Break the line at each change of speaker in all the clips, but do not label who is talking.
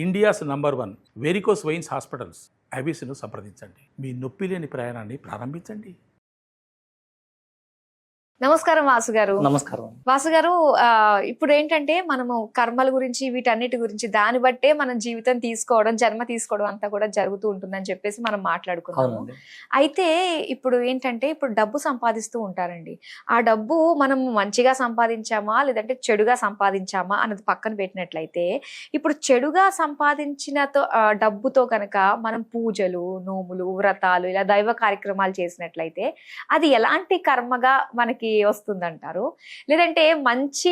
India's number 1 varicose veins hospitals ఐబీసీను సంప్రదించండి. మీ నొప్పి లేని ప్రయాణాన్ని ప్రారంభించండి.
నమస్కారం వాసు గారు.
నమస్కారం.
వాసు గారు, ఇప్పుడు ఏంటంటే మనము కర్మల గురించి వీటన్నిటి గురించి దాన్ని బట్టే మనం జీవితం తీసుకోవడం, జన్మ తీసుకోవడం అంతా కూడా జరుగుతూ ఉంటుందని చెప్పేసి మనం మాట్లాడుకున్నాము. అయితే ఇప్పుడు ఏంటంటే ఇప్పుడు డబ్బు సంపాదిస్తూ ఉంటారండి. ఆ డబ్బు మనం మంచిగా సంపాదించామా లేదంటే చెడుగా సంపాదించామా అన్నది పక్కన పెట్టినట్లయితే, ఇప్పుడు చెడుగా సంపాదించిన డబ్బుతో కనుక మనం పూజలు, నోములు, వ్రతాలు ఇలా దైవ కార్యక్రమాలు చేసినట్లయితే అది ఎలాంటి కర్మగా మనకి వస్తుందంటారు? లేదంటే మంచి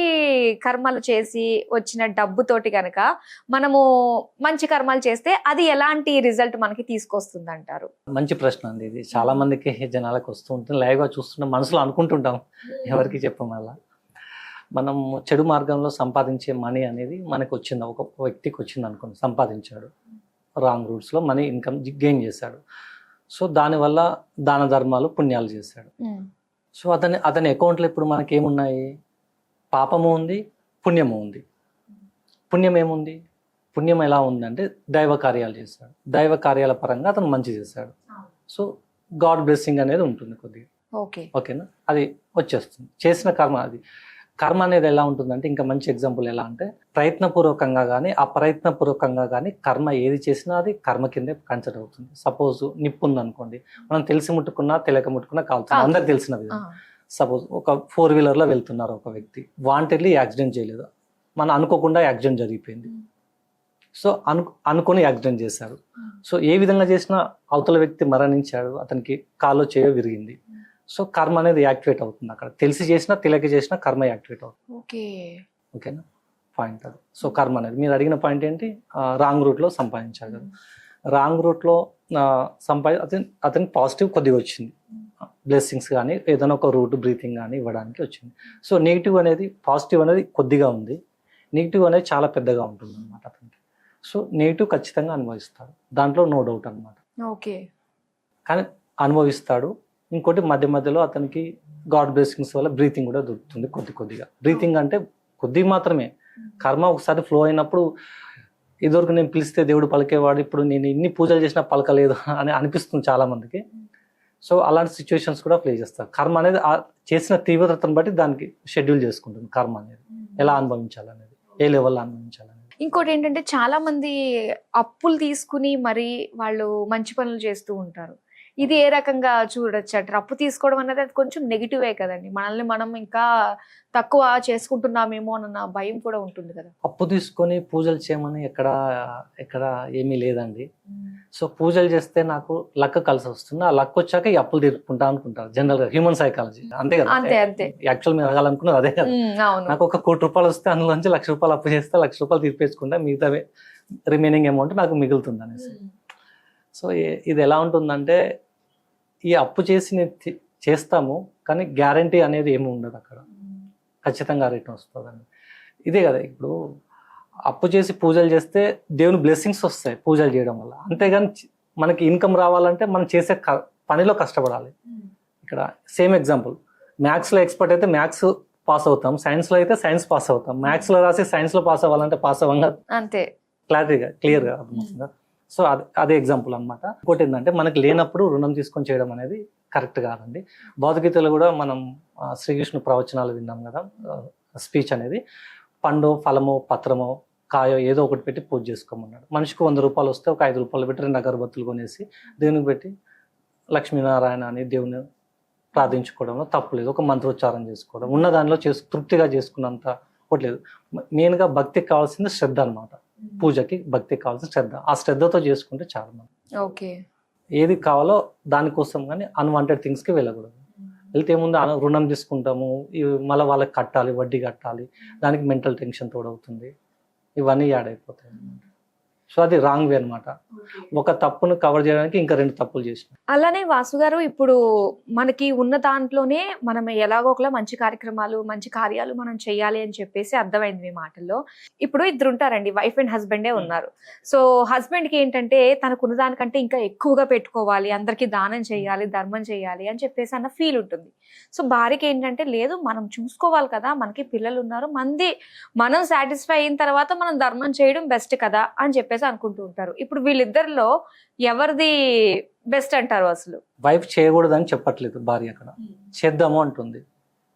కర్మలు చేసి వచ్చిన డబ్బుతోటి కనుక మనము మంచి కర్మలు చేస్తే అది ఎలాంటి రిజల్ట్ మనకి తీసుకొస్తుంది అంటారు?
మంచి ప్రశ్న అండి ఇది. చాలా మందికి జనాలకు వస్తూ ఉంటుంది. లైవ్ గా చూస్తున్న మనసులో అనుకుంటుంటాం, ఎవరికి చెప్పం. అలా మనం చెడు మార్గంలో సంపాదించే మనీ అనేది మనకు వచ్చింది, ఒక వ్యక్తికి వచ్చింది అనుకోండి, సంపాదించాడు, రాంగ్ రూట్స్ లో మనీ ఇన్కమ్ గెయిన్ చేశాడు. సో దానివల్ల దాన ధర్మాలు, పుణ్యాలు చేశాడు. సో అతని అకౌంట్లో ఇప్పుడు మనకి ఏమున్నాయి? పాపము ఉంది, పుణ్యము ఉంది. పుణ్యం ఏముంది? పుణ్యం ఎలా ఉందంటే దైవ కార్యాలు చేశాడు, దైవ కార్యాల పరంగా అతను మంచి చేశాడు. సో గాడ్ బ్లెస్సింగ్ అనేది ఉంటుంది కొద్దిగా. ఓకేనా? అది వచ్చేస్తుంది. చేసిన కర్మ, అది కర్మ అనేది ఎలా ఉంటుందంటే, ఇంకా మంచి ఎగ్జాంపుల్ ఎలా అంటే, ప్రయత్నపూర్వకంగా కానీ అప్రయత్నపూర్వకంగా కానీ కర్మ ఏది చేసినా అది కర్మ కిందే కన్సిడర్ అవుతుంది. సపోజ్ నిప్పు ఉంది అనుకోండి, మనం తెలిసి ముట్టుకున్నా తెలియక ముట్టుకున్నా కాలుతుంది, అందరికి తెలిసిన విధంగా. సపోజ్ ఒక 4-వీలర్ లో వెళ్తున్నారు ఒక వ్యక్తి, వాంటెడ్లీ యాక్సిడెంట్ చేయలేదు, మనం అనుకోకుండా యాక్సిడెంట్ జరిగిపోయింది. సో అనుకుని యాక్సిడెంట్ చేశారు. సో ఏ విధంగా చేసినా అవతల వ్యక్తి మరణించాడు, అతనికి కాలో చేయో విరిగింది. సో కర్మ అనేది యాక్టివేట్ అవుతుంది అక్కడ. తెలిసి చేసినా తెలియక చేసినా కర్మ యాక్టివేట్ అవుతుంది. ఓకేనా? పాయింట్ అది. సో కర్మ అనేది మీరు అడిగిన పాయింట్ ఏంటి? రాంగ్ రూట్లో సంపాదించారు కదా. రాంగ్ రూట్లో అతనికి పాజిటివ్ కొద్దిగా వచ్చింది, బ్లెస్సింగ్స్ కానీ ఏదైనా ఒక రూట్ బ్రీతింగ్ కానీ ఇవ్వడానికి వచ్చింది. సో నెగిటివ్ అనేది, పాజిటివ్ అనేది కొద్దిగా ఉంది, నెగిటివ్ అనేది చాలా పెద్దగా ఉంటుంది అనమాట అతనికి. సో నెగిటివ్ ఖచ్చితంగా అనుభవిస్తాడు, దాంట్లో నో డౌట్ అనమాట. కానీ అనుభవిస్తాడు. ఇంకోటి మధ్య మధ్యలో అతనికి గాడ్ బ్లెస్సింగ్స్ వల్ల బ్రీతింగ్ కూడా దొరుకుతుంది కొద్దిగా. బ్రీతింగ్ అంటే కొద్ది మాత్రమే. కర్మ ఒకసారి ఫ్లో అయినప్పుడు, ఇదివరకు నేను పిలిస్తే దేవుడు పలికేవాడు, ఇప్పుడు నేను ఇన్ని పూజలు చేసినా పలకలేదు అని అనిపిస్తుంది చాలా మందికి. సో అలాంటి సిచ్యువేషన్స్ కూడా ప్లే చేస్తారు. కర్మ అనేది చేసిన తీవ్రతను బట్టి దానికి షెడ్యూల్ చేసుకుంటుంది కర్మ అనేది, ఎలా అనుభవించాలనేది, ఏ లెవెల్లో అనుభవించాలనేది.
ఇంకోటి ఏంటంటే చాలా మంది అప్పులు తీసుకుని మరి వాళ్ళు మంచి పనులు చేస్తూ ఉంటారు. ఇది ఏ రకంగా చూడొచ్చు అంటారు? అప్పు తీసుకోవడం అనేది అది కొంచెం నెగిటివే కదండి, మనల్ని మనం ఇంకా తక్కువ చేసుకుంటున్నామేమో అన్న భయం కూడా ఉంటుంది కదా.
అప్పు తీసుకొని పూజలు చేయమని ఎక్కడ ఏమీ లేదండి. సో పూజలు చేస్తే నాకు లక్ కలిసి వస్తుంది, ఆ లక్ వచ్చాక ఈ అప్పులు తీర్చుకుంటా అనుకుంటారు జనరల్ గా, హ్యూమన్ సైకాలజీ అంతే కదా. యాక్చువల్ మీరు అడగాలనుకున్నది అదే కదా. నాకు ఒక 1 కోటి రూపాయలు వస్తే అందులోంచి 1 లక్ష రూపాయలు అప్పు చేస్తే 1 లక్ష రూపాయలు తీర్పేసుకుంటా, మిగతా రిమైనింగ్ అమౌంట్ నాకు మిగులుతుంది అనేసి. సో ఇది ఎలా ఉంటుందంటే, ఈ అప్పు చేసి చేస్తాము కానీ గ్యారంటీ అనేది ఏమి ఉండదు అక్కడ, ఖచ్చితంగా రిటర్న్ వస్తుందండి. ఇదే కదా, ఇప్పుడు అప్పు చేసి పూజలు చేస్తే దేవుని బ్లెస్సింగ్స్ వస్తాయి పూజలు చేయడం వల్ల. అంతేగాని మనకి ఇన్కమ్ రావాలంటే మనం చేసే పనిలో కష్టపడాలి. ఇక్కడ సేమ్ ఎగ్జాంపుల్, మ్యాథ్స్లో ఎక్స్పర్ట్ అయితే మ్యాథ్స్ పాస్ అవుతాం, సైన్స్లో అయితే సైన్స్ పాస్ అవుతాం. మ్యాథ్స్లో రాసి సైన్స్లో పాస్ అవ్వాలంటే పాస్ అవ్వంగా, అంతే క్లియర్గా అర్థమవుతుందా? సో అదే ఎగ్జాంపుల్ అనమాట. ఇంకోటి ఏంటంటే, మనకి లేనప్పుడు రుణం తీసుకొని చేయడం అనేది కరెక్ట్ కాదండి. భగవద్గీతలో కూడా మనం శ్రీకృష్ణుడు ప్రవచనాలు విన్నాం కదా, స్పీచ్ అనేది, పండు, ఫలమో, పత్రమో, కాయో ఏదో ఒకటి పెట్టి పూజ చేసుకోమన్నాడు. మనిషికి 100 రూపాయలు వస్తే ఒక 5 రూపాయలు పెట్టి 2 అగరబత్తులు కొనేసి దేవునికి పెట్టి లక్ష్మీనారాయణ అని దేవుని ప్రార్థించుకోవడంలో తప్పు లేదు. ఒక మంత్రోచ్చారం చేసుకోవడం, ఉన్న దానిలో తృప్తిగా చేసుకున్నంత ఒకటి లేదు. మెయిన్గా భక్తికి కావాల్సింది శ్రద్ధ అనమాట. పూజకి భక్తికి కావాల్సిన శ్రద్ధ, ఆ శ్రద్ధతో చేసుకుంటే చాలా మంది ఏది కావాలో దానికోసం, కానీ అన్వాంటెడ్ థింగ్స్కి వెళ్ళకూడదు. వెళ్తే ఏముంది, రుణం తీసుకుంటాము, మళ్ళీ వాళ్ళకి కట్టాలి, వడ్డీ కట్టాలి, దానికి మెంటల్ టెన్షన్ తోడవుతుంది, ఇవన్నీ యాడ్ అయిపోతాయి. సో అది రాంగ్ వే అనమాట. ఒక తప్పును కవర్ చేయడానికి ఇంకా 2 తప్పులు చేసిన.
అలానే వాసు గారు, ఇప్పుడు మనకి ఉన్న దాంట్లోనే మనం ఎలాగో ఒకలా మంచి కార్యక్రమాలు, మంచి కార్యాలు మనం చేయాలి అని చెప్పేసి అర్థమైంది మీ మాటల్లో. ఇప్పుడు 2 ఉంటారండి, వైఫ్ అండ్ హస్బెండే ఉన్నారు. సో హస్బెండ్కి ఏంటంటే తనకున్న దానికంటే ఇంకా ఎక్కువగా పెట్టుకోవాలి, అందరికీ దానం చేయాలి, ధర్మం చేయాలి అని చెప్పేసి అన్న ఫీల్ ఉంటుంది. సో భార్యకి ఏంటంటే లేదు మనం చూసుకోవాలి కదా, మనకి పిల్లలు ఉన్నారు, మనం సాటిస్ఫై అయిన తర్వాత మనం ధర్మం చేయడం బెస్ట్ కదా అని చెప్పేసి అనుకుంటూ ఉంటారు. ఇప్పుడు వీళ్ళిద్దరిలో ఎవరిది బెస్ట్ అంటారు అసలు?
వైఫ్ చేయకూడదని చెప్పట్లేదు భార్య, అక్కడ చేద్దాము అంటుంది.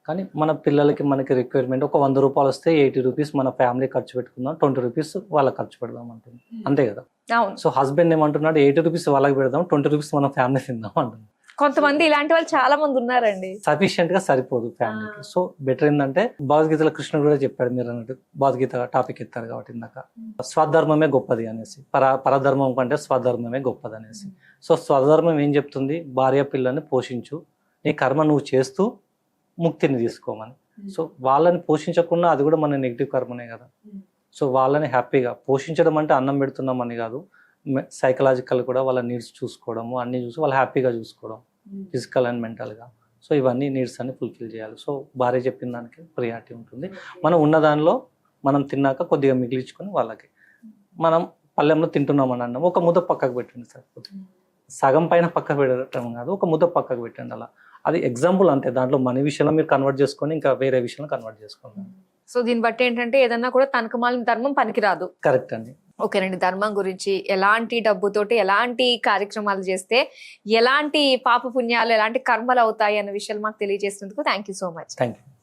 కానీ మన పిల్లలకి మనకి రిక్వైర్మెంట్ ఒక 100 రూపాయలు వస్తే 80 రూపీస్ మన ఫ్యామిలీ ఖర్చు పెట్టుకుందాం, 20 రూపీస్ వాళ్ళకి ఖర్చు పెడదాం అంటుంది. అంతే కదా?
అవును.
సో హస్బెండ్ ఏమంటున్నాడు, 80 రూపీస్ వాళ్ళకి పెడదాం, 20 రూపీస్ మన ఫ్యామిలీ తిందాం అంటుంది.
కొంతమంది ఇలాంటి వాళ్ళు చాలా మంది ఉన్నారండి.
సఫిషియెంట్ గా సరిపోదు ఫ్యామిలీకి. సో బెటర్ ఏంటంటే భగవద్గీతలో కృష్ణుడు కూడా చెప్పాడు, మీరు అన్నట్టు భగవద్గీత టాపిక్ ఎత్తారు కాబట్టి ఇందాక, స్వధర్మమే గొప్పది అనేసి, పరధర్మం కంటే స్వధర్మమే గొప్పది అనేసి. సో స్వధర్మం ఏం చెప్తుంది, భార్య పిల్లల్ని పోషించు, నీ కర్మ నువ్వు చేస్తూ ముక్తిని తీసుకోమని. సో వాళ్ళని పోషించకుండా అది కూడా మన నెగిటివ్ కర్మనే కదా. సో వాళ్ళని హ్యాపీగా పోషించడం అంటే అన్నం పెడుతున్నామని కాదు, సైకలాజికల్ కూడా వాళ్ళ నీడ్స్ చూసుకోవడము, అన్ని చూసి వాళ్ళు హ్యాపీగా చూసుకోవడం, ఫిజికల్ అండ్ మెంటల్గా. సో ఇవన్నీ నీడ్స్ అన్ని ఫుల్ఫిల్ చేయాలి. సో భార్య చెప్పిన దానికి ప్రియారిటీ ఉంటుంది. మనం ఉన్న దానిలో మనం తిన్నాక కొద్దిగా మిగిలించుకొని వాళ్ళకి, మనం పళ్ళెంలో తింటున్నామని అన్నాం, ఒక ముద్ద పక్కకు పెట్టండి సరిపోతుంది. సగం పైన పక్కకు పెట్టడం కాదు, ఒక ముద్ద పక్కకు పెట్టండి. అలా అది ఎగ్జాంపుల్ అంతే. దాంట్లో మనీ విషయంలో మీరు కన్వర్ట్ చేసుకొని ఇంకా వేరే విషయంలో కన్వర్ట్ చేసుకోండి.
సో దీన్ని బట్టి ఏంటంటే ఏదన్నా కూడా తనకమాలిన ధర్మం పనికిరాదు.
కరెక్ట్ అండి.
ఓకేనండి. ధర్మం గురించి, ఎలాంటి డబ్బుతోటి ఎలాంటి కార్యక్రమాలు చేస్తే ఎలాంటి పాప పుణ్యాలు ఎలాంటి కర్మలు అవుతాయి అన్న విషయాలు మాకు తెలియజేసినందుకు thank you so much.
Thank you.